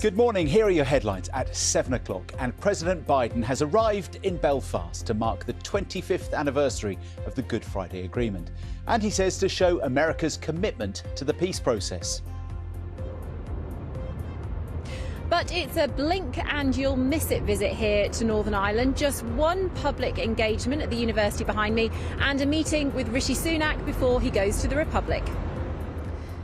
Good morning. Here are your headlines at 7 o'clock. And President Biden has arrived in Belfast to mark the 25th anniversary of the Good Friday Agreement. And he says to show America's commitment to the peace process. But it's a blink and you'll miss it visit here to Northern Ireland. Just one public engagement at the university behind me and a meeting with Rishi Sunak before he goes to the Republic.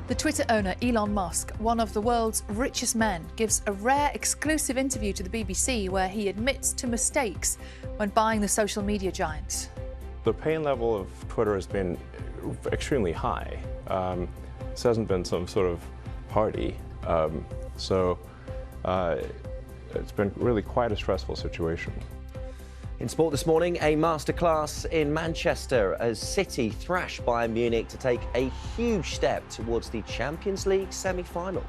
The Twitter owner Elon Musk, one of the world's richest men, gives a rare exclusive interview to the BBC where he admits to mistakes when buying the social media giant. The pain level of Twitter has been extremely high. This hasn't been some sort of party. It's been really quite a stressful situation. In sport this morning, a masterclass in Manchester as City thrash Bayern Munich to take a huge step towards the Champions League semi-finals.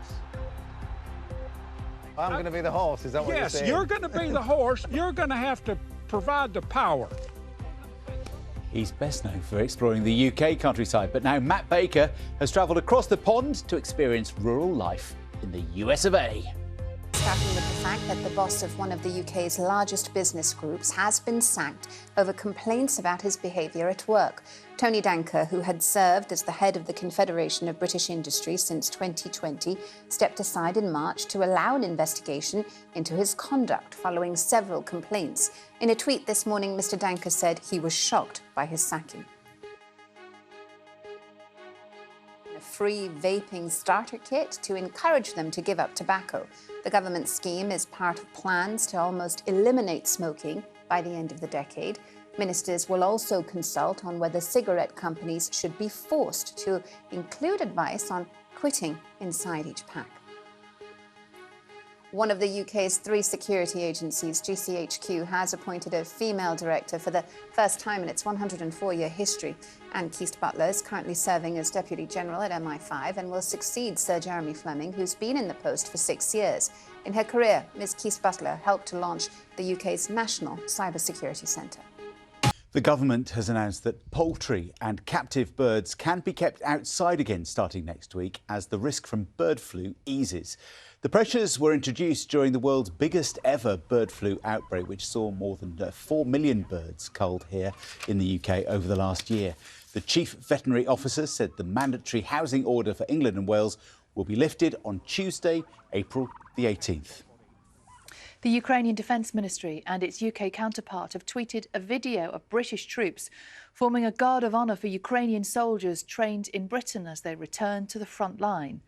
I'm going to be the horse, is that what you're saying? Yes, you're going to be the horse. You're going to have to provide the power. He's best known for exploring the UK countryside, but now Matt Baker has travelled across the pond to experience rural life in the US of A. Starting with the fact that the boss of one of the UK's largest business groups has been sacked over complaints about his behaviour at work. Tony Danker, who had served as the head of the Confederation of British Industry since 2020, stepped aside in March to allow an investigation into his conduct following several complaints. In a tweet this morning, Mr Danker said he was shocked by his sacking. A free vaping starter kit to encourage them to give up tobacco. The government scheme is part of plans to almost eliminate smoking by the end of the decade. Ministers will also consult on whether cigarette companies should be forced to include advice on quitting inside each pack. One of the UK's 3 security agencies, GCHQ, has appointed a female director for the first time in its 104-year history. Anne Keast-Butler is currently serving as Deputy General at MI5 and will succeed Sir Jeremy Fleming, who's been in the post for 6 years. In her career, Ms Keast-Butler helped to launch the UK's National Cybersecurity Centre. The government has announced that poultry and captive birds can be kept outside again starting next week as the risk from bird flu eases. The pressures were introduced during the world's biggest ever bird flu outbreak, which saw more than 4 million birds culled here in the UK over the last year. The chief veterinary officer said the mandatory housing order for England and Wales will be lifted on Tuesday, April the 18th. The Ukrainian Defence Ministry and its UK counterpart have tweeted a video of British troops forming a guard of honour for Ukrainian soldiers trained in Britain as they return to the front line.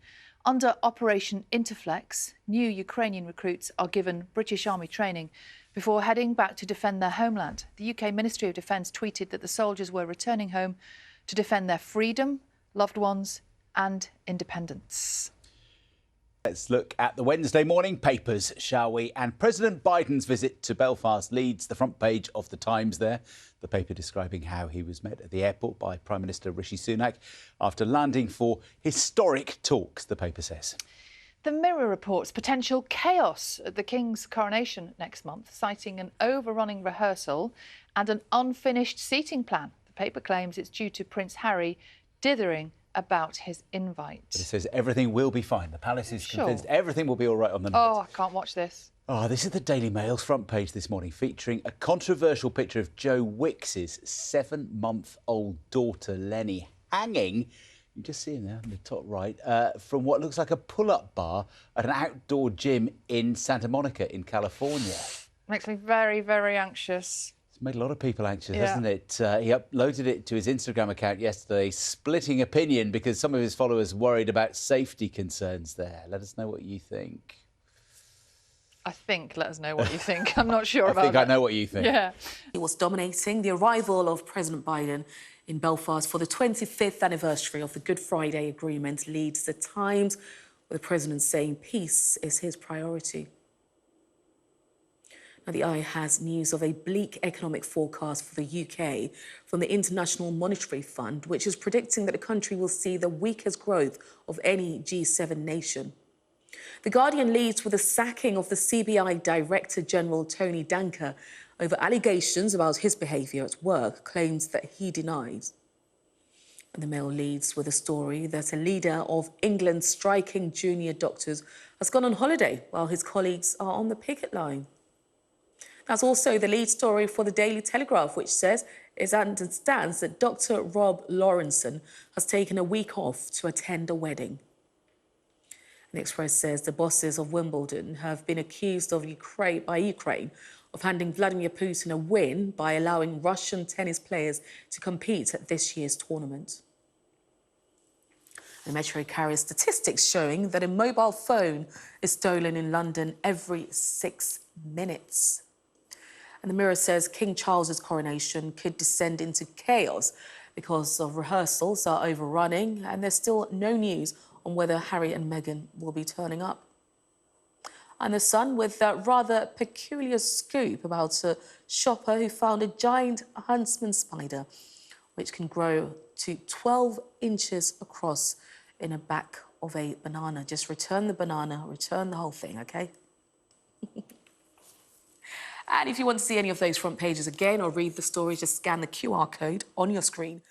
Under Operation Interflex, new Ukrainian recruits are given British Army training before heading back to defend their homeland. The UK Ministry of Defence tweeted that the soldiers were returning home to defend their freedom, loved ones and independence. Let's look at the Wednesday morning papers, shall we? And President Biden's visit to Belfast leads the front page of the Times there. The paper describing how he was met at the airport by Prime Minister Rishi Sunak after landing for historic talks, the paper says. The Mirror reports potential chaos at the King's coronation next month, citing an overrunning rehearsal and an unfinished seating plan. The paper claims it's due to Prince Harry dithering about his invite. But it says everything will be fine. The palace is convinced everything will be all right on the night. Oh, I can't watch this. Oh, this is the Daily Mail's front page this morning, featuring a controversial picture of Joe Wicks's 7-month-old daughter, Lenny, hanging, you just see him there in the top right, from what looks like a pull-up bar at an outdoor gym in Santa Monica in California. Makes me very, very anxious. It's made a lot of people anxious, hasn't it? He uploaded it to his Instagram account yesterday, splitting opinion because some of his followers worried about safety concerns there. Let us know what you think. Let us know what you think. I'm not sure about that. I know what you think. Yeah. He was dominating the arrival of President Biden in Belfast for the 25th anniversary of the Good Friday Agreement leads the Times, with the president saying peace is his priority. Now, the Eye has news of a bleak economic forecast for the UK from the International Monetary Fund, which is predicting that the country will see the weakest growth of any G7 nation. The Guardian leads with the sacking of the CBI Director General Tony Danker over allegations about his behaviour at work, claims that he denies. And the Mail leads with a story that a leader of England's striking junior doctors has gone on holiday while his colleagues are on the picket line. That's also the lead story for the Daily Telegraph, which says it understands that Dr. Rob Lawrenson has taken a week off to attend a wedding. The Express says the bosses of Wimbledon have been accused of Ukraine of handing Vladimir Putin a win by allowing Russian tennis players to compete at this year's tournament. The Metro carries statistics showing that a mobile phone is stolen in London every 6 minutes. And the Mirror says King Charles's coronation could descend into chaos because of rehearsals are overrunning and there's still no news on whether Harry and Meghan will be turning up. And The Sun with that rather peculiar scoop about a shopper who found a giant huntsman spider, which can grow to 12 inches across in the back of a banana. Just return the banana, return the whole thing, OK? And if you want to see any of those front pages again or read the stories, just scan the QR code on your screen.